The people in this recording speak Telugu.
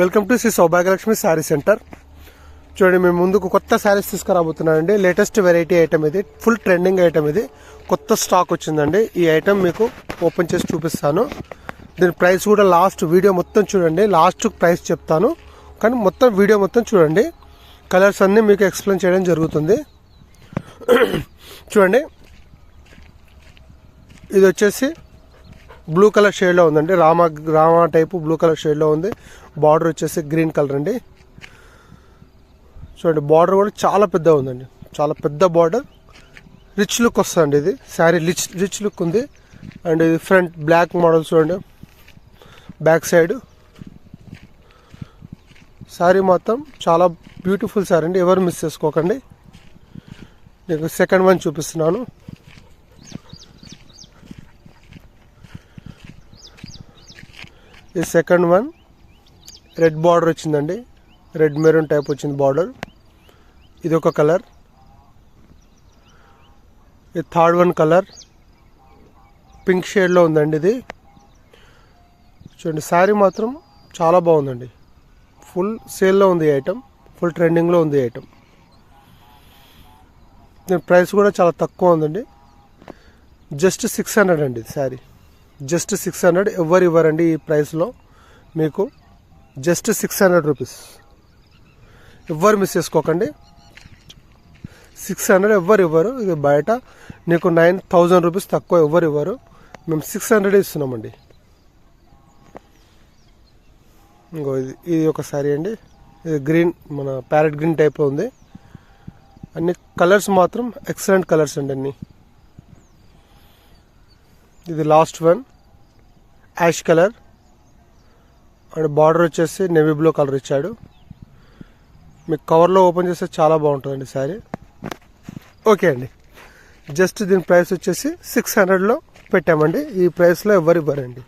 Welcome to Shri Saubhagyalakshmi sari centre. చూడండి, మేము ముందుకు కొత్త శారీస్ తీసుకురాబోతున్నానండి. లేటెస్ట్ వెరైటీ ఐటమ్ ఇది, ఫుల్ ట్రెండింగ్ ఐటమ్ ఇది, కొత్త స్టాక్ వచ్చిందండి. ఈ ఐటమ్ మీకు ఓపెన్ చేసి చూపిస్తాను. దీని ప్రైస్ కూడా లాస్ట్ వీడియో మొత్తం చూడండి, లాస్ట్ ప్రైస్ చెప్తాను, కానీ మొత్తం వీడియో మొత్తం చూడండి. కలర్స్ అన్నీ మీకు ఎక్స్ప్లెయిన్ చేయడం జరుగుతుంది. చూడండి, ఇది వచ్చేసి బ్లూ కలర్ షేడ్లో ఉందండి. రామా టైపు బ్లూ కలర్ షేడ్లో ఉంది. బార్డర్ వచ్చేసి గ్రీన్ కలర్ అండి. చూడండి, బార్డర్ కూడా చాలా పెద్దగా ఉందండి, చాలా పెద్ద బార్డర్. రిచ్ లుక్ వస్తుందండి. ఇది శారీ రిచ్ లుక్ ఉంది. అండ్ ఇది ఫ్రంట్ బ్లాక్ మోడల్ చూడండి, బ్యాక్ సైడ్ శారీ మొత్తం చాలా బ్యూటిఫుల్ శారీ అండి. ఎవరు మిస్ చేసుకోకండి. నేను సెకండ్ వన్ చూపిస్తున్నాను. ఈ సెకండ్ వన్ రెడ్ బార్డర్ వచ్చిందండి, రెడ్ మెరూన్ టైప్ వచ్చింది బార్డర్. ఇది ఒక కలర్. ఇది థర్డ్ వన్ కలర్ పింక్ షేడ్లో ఉందండి. ఇది చూడండి, శారీ మాత్రం చాలా బాగుందండి. ఫుల్ సేల్లో ఉంది ఐటమ్, ఫుల్ ట్రెండింగ్లో ఉంది ఐటమ్. దీని ప్రైస్ కూడా చాలా తక్కువ ఉందండి, జస్ట్ 600 అండి. శారీ జస్ట్ 600. ఎవరు ఇవ్వరండి ఈ ప్రైస్లో మీకు, జస్ట్ 600 రూపీస్. ఎవ్వరు మిస్ చేసుకోకండి. 600 ఎవ్వరు ఇవ్వరు. ఇది బయట నీకు 9000 రూపీస్ తక్కువ ఎవ్వరు ఇవ్వరు. మేము 600 ఇస్తున్నామండి. ఇంకో ఇది ఒక శారీ అండి. ఇది గ్రీన్, మన ప్యారెట్ గ్రీన్ టైప్లో ఉంది. అన్ని కలర్స్ మాత్రం ఎక్సలెంట్ కలర్స్ అండి అన్ని. ఇది last one ash colour and border వచ్చేసి నేవీ బ్లూ కలర్ ఇచ్చాడు. మీకు కవర్లో ఓపెన్ చేస్తే చాలా బాగుంటుందండి శారీ. ఓకే అండి, జస్ట్ దీని ప్రైస్ వచ్చేసి 600లో పెట్టామండి. ఈ ప్రైస్లో ఎవరు ఇవ్వరండి.